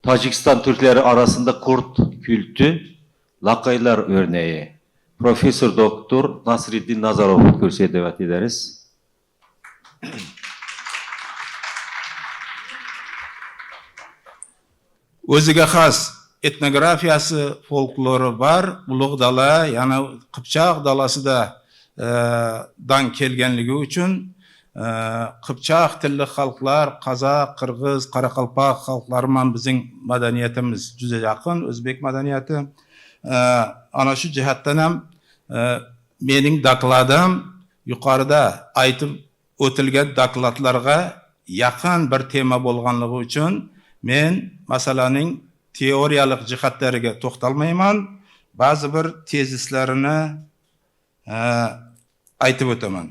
Tacikistan Türkleri arasında kurt kültü, lakaylar örneği. Profesör Doktor Nasriddin Nazarov kürsüye davet ederiz. O'ziga xos etnografiyasi, folklori var. Ulug' dala, yana Qipchoq dalasida dan kelganligi uchun Qipchoq tilli xalqlar, Qozoq, Qirg'iz, Qoraqalpoq xalqlari bilan bizning madaniyatimiz juda yaqin, o'zbek madaniyati. Ana shu jihatdan ham mening dokladim yuqorida aytib o'tilgan dokladlarga yaqin bir tema bo'lganligi uchun men masalaning teoriyalik jihatlariga to'xtalmayman, ba'zi bir tezislarini aytib o'taman.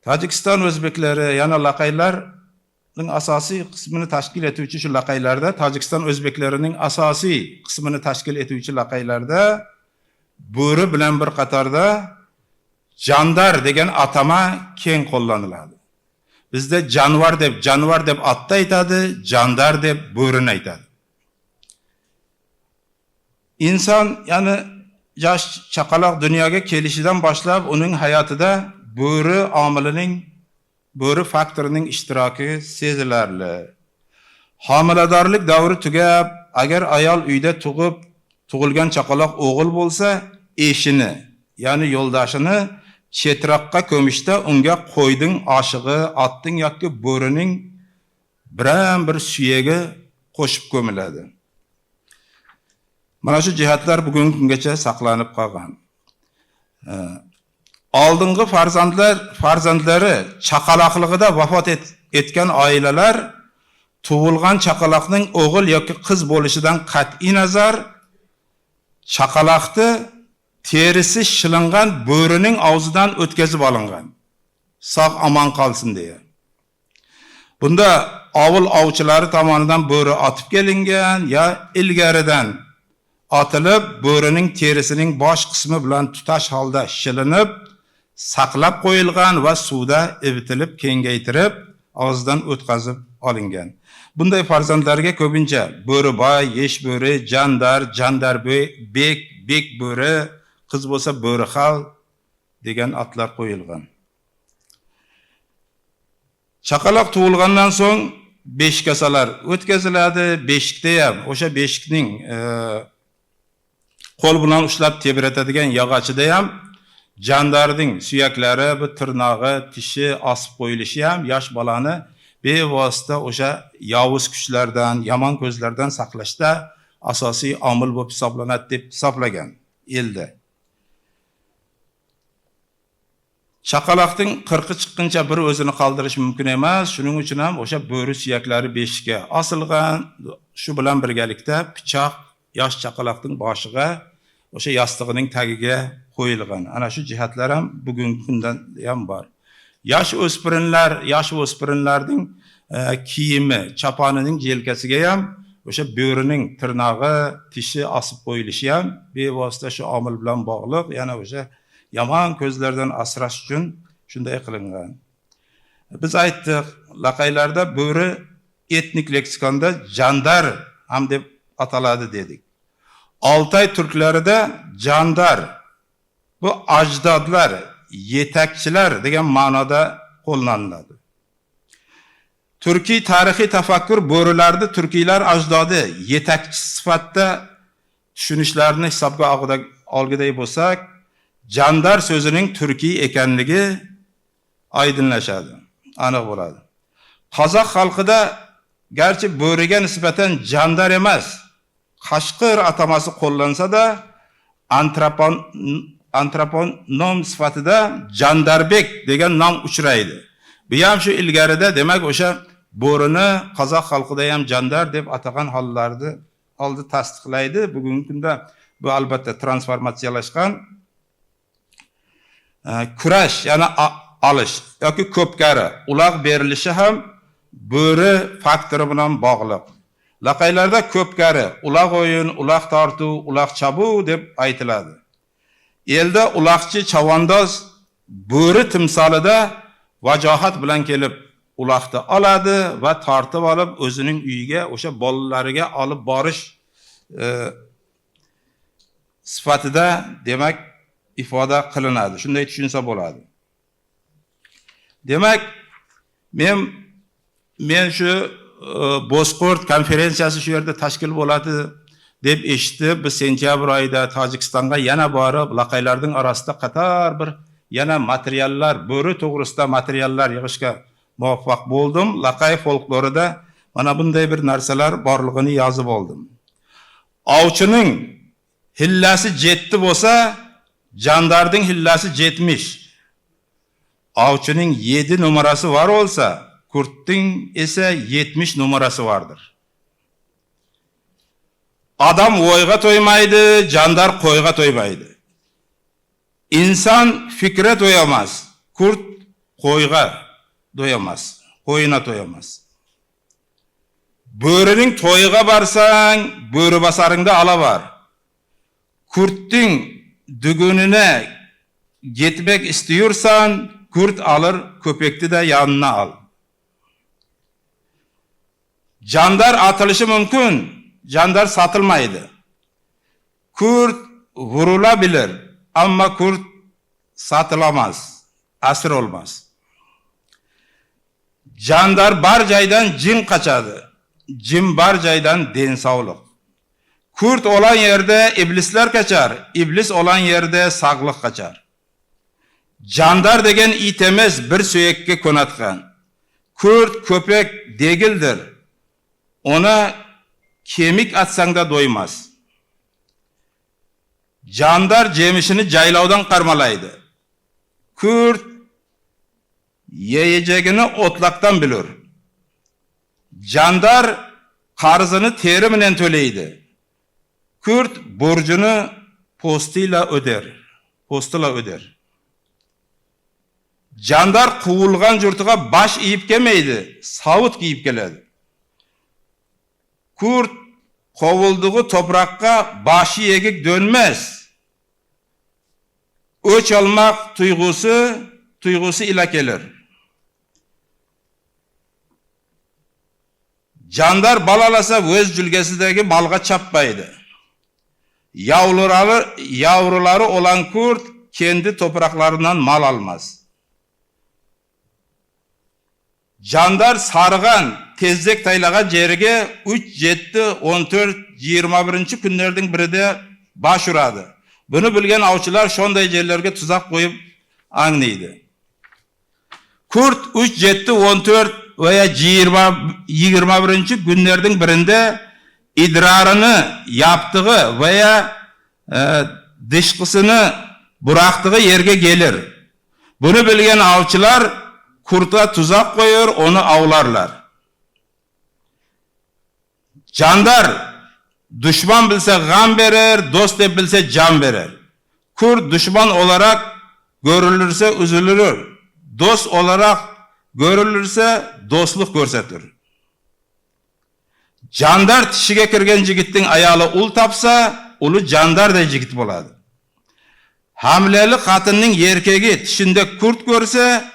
Tojikiston o'zbeklari yana laqaylarning asosiy qismini tashkil etuvchi shu laqaylarda, Tojikiston o'zbeklarining asosiy qismini tashkil etuvchi laqaylarda bo'ri bilan bir qatorda jandar degan atama keng qo'llaniladi. Bizda jonivor deb otni aytadi, jandar deb bo'rini aytadi. İnson, ya'ni yosh chaqaloq dunyoga kelishidan boshlab uning hayotida bo'ri omilining, bo'ri faktorining ishtiroki sezilarli. Homiladorlik davri tugab, agar ayol uyda tug'ilgan chaqaloq o'g'il bo'lsa, eshini, ya'ni yo'ldoshini chetroqqa ko'mishda unga qo'yning oshig'i, otning yoki bo'rining biron bir suyagi qo'shib ko'miladi. Mana shu jihatlar bugungi kungacha saqlanib qolgan. Oldingi farzandlari chaqaloqligida vafot etgan oilalar tug'ilgan chaqaloqning o'g'il yoki qiz bo'lishidan qat'iy nazar chaqaloqni terisi shilingan bo'rining og'zidan o'tkazib olingan, sog' omon qolsin deya. Bunda ovul ovchilari tomonidan bo'ri otib kelingan ya ilgaridan otilib, bo'rining terisining bosh qismi bilan tutash holda shilinib, saqlab qo'yilgan va suvda evitilib, kengaytirib, og'zidan o'tkazib olingan. Bunday farzandlarga ko'pincha bo'riboy, yesh bo'ri, jandar bek, bek bo'ri, qiz bo'lsa bo'rixal degan otlar qo'yilgan. Chaqaloq tug'ilgandan so'ng beshikasalar o'tkaziladi. Beshikda ham o'sha beshikning qo'l bilan ushlab tebratadigan yog'ochida ham jandarning suyaklari, bu tirnog'i, tishi osib qo'yilishi ham yosh bolani bevosita o'sha yovuz kuchlardan, yomon ko'zlardan saqlashda asosiy omil bo'lib hisoblanadi deb hisoblagan elda. Chaqaloqning qirqi chiqquncha bir o'zini qoldirish mumkin emas. Shuning uchun ham o'sha bo'ri suyaklari beshikka osilgan. Shu bilan birgalikda pichoq yosh chaqaloqning boshiga, o'sha yostig'ining tagiga qo'yilgan. Ana shu jihatlar ham bugungi kundan ham bor. Yosh o'spirinlarning kiyimi, chaponining yelkasiga ham o'sha bo'rining tirnog'i, tishi osib qo'yilishi ham bevosita shu omil bilan bog'liq, yana o'sha yomon ko'zlardan asrash uchun shunday qilingan. Biz aytdik, laqaylarda bo'ri etnik leksikonda jandar ham deb ataladi dedik. Oltay turklarida jandar bu ajdodlar, yetakchilar degan ma'noda qo'llaniladi. Turkiy tarixiy tafakkur bo'rilarni turkiylar ajdodi yetakchi sifatida tushunishlarini hisobga olguday bo'lsak, jandar so'zining turkiy ekanligi oydinlashadi, aniq bo'ladi. Qozoq xalqida garchi bo'riga nisbatan jandar emas, qashqir atamasi qo'llansa-da, antroponom sifatida jandarbek degan nom uchraydi. Bu ham shu ilgarida, demak o'sha bo'rini qozoq xalqida ham jandar deb atagan hollarni oldi tasdiqlaydi. Bugungi kunda bu albatta transformatsiyalashgan kurash, ya'ni olish yoki ko'pkari, uloq berilishi ham bo'ri faktori bilan bog'liq. Laqaylarda ko'pkari, uloq o'yin, uloq tortuv, uloq chabu deb aytiladi. Elda uloqchi chavandoz bo'ri timsolida vajohat bilan kelib uloqni oladi va tortib olib o'zining uyiga o'sha bolalariga olib borish sifatida demak ifoda qilinadi. Shunday tushunsa bo'ladi. Demak, men shu Bozkurt konferensiyasi shu yerda tashkil bo'ladi deb eshitib, biz sentyabr oyida Tojikistonga yana borib, laqaylarning orasida qator bir yana materiallar, bo'ri to'g'risida materiallar yig'ishga muvaffaq bo'ldim. Laqay folklorida mana bunday bir narsalar borligini yozib oldim. Ovchining hillasi 7 bo'lsa, jandarding hillasi 70. Ovchining 7 numarasi var olsa, kurtning esa 70 numarasi vardır. Adam o'yga to'ymaydi, jandar qo'yga to'ymaydi. İnsan fikre to'yamaz, kurt qo'yga to'yamaz, qo'yina to'yamaz. Bo'rining to'yiga barsang, bo'ri basaringda ala var. Kurtning dügününe gitmek istiyorsan, kurt alır, köpekti de yanına al. Jandar atılışı mümkün, jandar satılmaydı. Kurt vurulabilir ama kurt satılamaz, asır olmaz. Jandar bar jaydan cin kaçadı, cin bar jaydan den sağlık. Kurt olan yerde iblisler kaçar, iblis olan yerde sağlık kaçar. Jandar degen it emes, bir söyekke konatkan. Kurt köpek degildir. Ona kemik atsan da doymaz. Jandar jemişini jaylavdan karmalaydı. Kurt yiyeceğini otlaktan bilir. Jandar karzını teri menen töleydi. Kurt borcunu postuyla öder. Jandar kuvulgan jurtuga baş iyip gelmeydi, savut giyip geledi. Kurt kovulduğu toprakka başı yegik dönmez. Öç almak tuygusu ila gelir. Jandar balalasa öz cülgesideki malga çapmaydı. Yavruları olan kurt kendi topraklarından mal almaz. Jandar sarıgan, tezdek taylagan jerige 3, 7, 14, 21 günlerden biride baş uradı. Bunu bilgen avçılar şonday yerlerge tuzak koyup anlaydı. Kurt 3, 7, 14 veya 21 günlerden birinde idrarını yaptığı veya dışkısını bıraktığı yerge gelir. Bunu bilgen avçılar kurta tuzak koyuyor, onu avlarlar. Jandar düşman bilse gam verir, dost de bilse can verir. Kurt düşman olarak görülürse üzülür. Dost olarak görülürse dostluk görsetir. Jandar tişige kirgen jigittin ayalı ul tapsa, ulu jandar da jigit boladı. Hamleli katının erkegi tişinde kurt görse,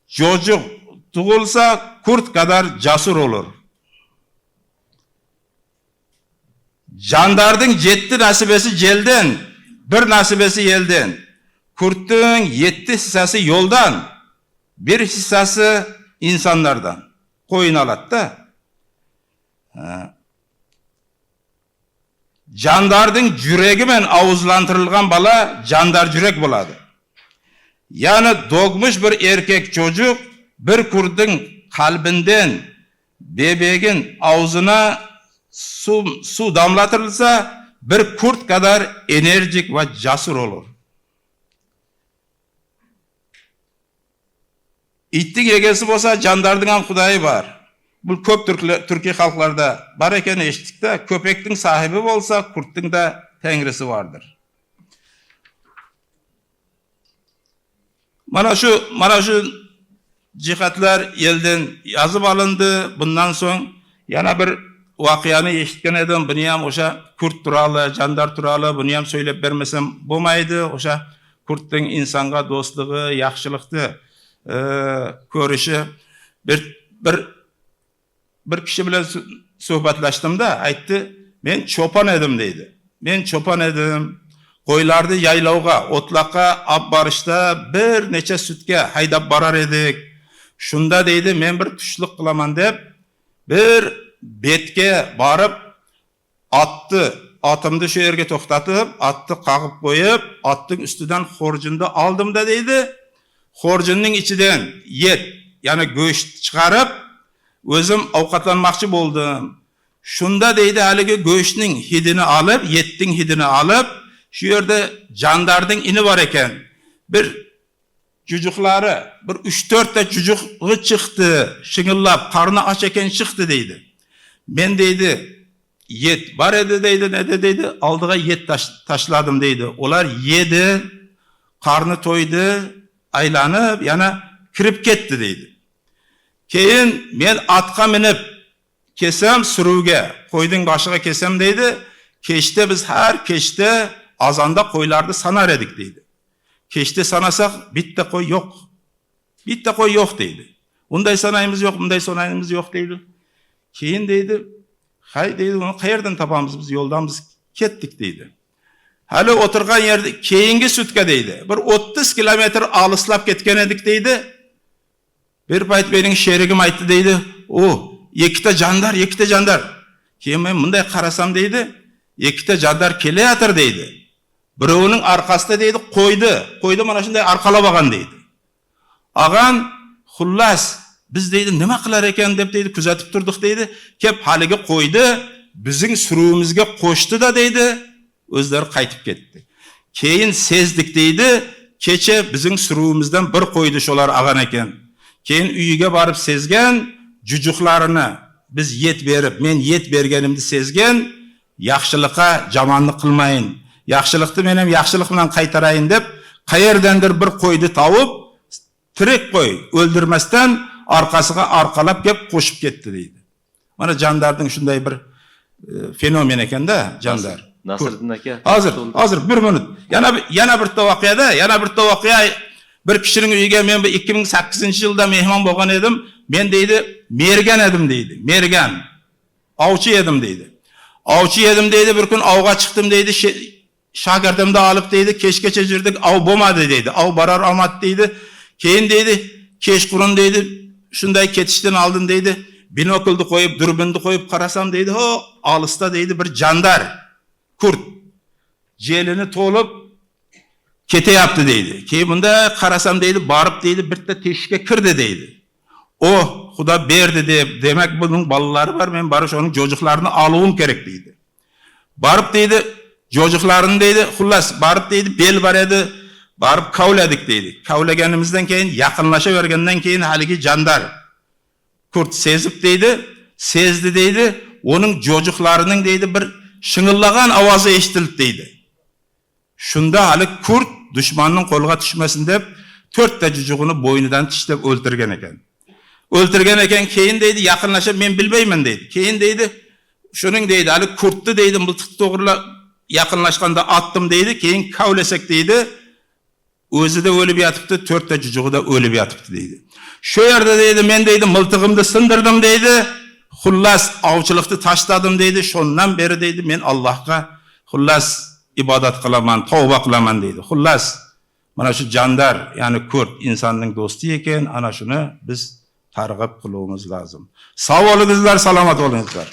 çocuk tuğulsa kurt kadar casur olur. Jandardın 7 nasibesi jelden, bir nasibesi yelden. Kurtun 7 hissası yoldan, bir hissası insanlardan. Koyun alat da. Jandardın jüregi men avuzlantırılgan bala jandar jürek boladı. Yani doğmuş bir erkek çocuk bir kurdun kalbinden bebeğin ağzına su damlatırılsa bir kurt kadar enerjik ve casur olur. İttik egesi olsa jandardın ham Kudayı var. Bu köp Türkiye halklarda var eken eşittik de köpektin sahibi olsa kurttun da tengrisi vardır. Mana şu cihatlar elden yazıp alındı. Bundan son yana bir vakıyanı eşitken edim. Bunu ham oşa kurt turalı, jandar turalı bunu ham söylep bermesem bolmaydı. Oşa kurttun insanga dostluğu, yaxşılıkты körüşü bir bir kishi bilan suhbatlashdim-da, aytdi, men cho'pon edim deydi. Men cho'pon edim. Qo'ylarni yaylovga, o'tloqqa olib borishda bir necha sutga haydab borar edik. Shunda deydi, men bir tushliq qilaman deb bir betga borib otimni shu yerga to'xtatib, otni qag'ib qo'yib, otning ustidan xorjinni oldim-da deydi. Xorjinning ichidan et, ya'ni go'sht chiqarib, o'zim ovqatlanmoqchi bo'ldim. Shunda deydi, haligi go'shtning hidini olib, etning hidini olib, shu yerda jandarning ini bor ekan. Bir jujuqlari, bir 3-4 ta jujuqi chiqdi, shingillab, qarni och ekan chiqdi deydi. Men deydi, et bor edi deydi, neda deydi, oldiga et tashladim deydi. Ular yedi, qarni to'ydi, aylanib, yana kirib ketdi deydi. Keyin men atqa minib kesam suruvga, qo'yning boshiga kesam deydi. Kechda biz har kechda azonda qo'ylarni sanar edik deydi. Kechda sanasak bitta qo'y yo'q. Bitta qo'y yo'q deydi. Unday sanayimiz yo'q, bunday sanayimiz yo'q deydi. Keyin deydi, hay deydi, uni qayerdan topamiz, biz yo'ldan biz ketdik deydi. Hali o'tirgan yerda keyingi sutka deydi. Bir 30 kilometr alislab ketgan edik deydi. Bir payt mening sherigim aytdi deydi, ikkita jandar. Keyin men bunday qarasam deydi, ikkita jandar kelayotir deydi. Birovining orqasida deydi, qo'ydi mana shunday arqalab olgan deydi. Og'an, xullas, biz deydi, nima qilar ekan deb deydi, kuzatib turdik deydi. Kep haligi qo'ydi, bizning suruvimizga qo'shdi-da deydi, o'zlari qaytib ketdi. Keyin sezdik deydi, kecha bizning suruvimizdan bir qo'ydi sholar olgan ekan. Keyin uyiga borib sezgan, jujuqlarini biz yet berib, men yet berganimni sezgan, yaxshilikqa jamonlik qilmayin. Yaxshilikni men ham yaxshilik bilan qaytarayin deb, qayerdandir bir qo'ydi tavib, tirik qo'y o'ldirmasdan orqasiga arqalab kelib qo'shib ketdi deydi. Mana jandarning shunday bir fenomen ekanda, jandar. Nasriddin aka. Hozir 1 minut. Yana bir voqea, bir kishining uyiga men 2008-yilda mehmon bo'lgan edim. Men deydi, mergan edim deydi. Mergan. Ovchi edim deydi. Bir kun ovga chiqdim deydi. Shogirdimni olib deydi, kechgacha yurdik, ov bo'lmadi deydi. Ov borar omad deydi. Keyin deydi, kechqurun deydi, shunday ketishdan oldin deydi, binoklni qo'yib, durbinni qo'yib qarasam deydi, olisda deydi bir jandar, kurt jelini to'lib ketayapti deydi. Keyin bunda qarasam deydi, borib deydi, bitta teshikka kirdi deydi. Xudo berdi deb, demak buning bolalari bor, men borish onun jo'jiqlarini oluvim kerak deydi. Borib deydi, jo'jiqlarini deydi, xullas borib deydi, bel bor edi, borib kavladik deydi. Kavlaganimizdan keyin yaqinlashavergandan keyin haligi jandar kurt sezdi deydi, onun jo'jiqlarining deydi bir shing'illagan ovozi eshitildi deydi. Shunda hali kurt dushmanning qo'liga tushmasin deb 4 ta jujug'ini bo'ynidan tishlab o'ltirgan ekan. Keyin deydi, yaqinlashib men bilmayman deydi. Keyin deydi, shuning deydi, hali kurtni deydi, miltiq to'g'rilab yaqinlashganda otdim deydi. Keyin kavlasak deydi, o'zida o'lib yotibdi, 4 ta jujug'i da o'lib yotibdi deydi. Shu yerda deydi, men deydi, miltig'imni sindirdim deydi. Xullas ovchilikni tashladim deydi. Shundan beri deydi, men Allohga xullas ibodat qilaman, tavba qilaman deydi. Xullas mana shu jandar, ya'ni kurt insonning do'sti ekan, ana shuni biz targ'ib qilishimiz lozim. Sog' bo'lingizlar, salomat bo'lingizlar.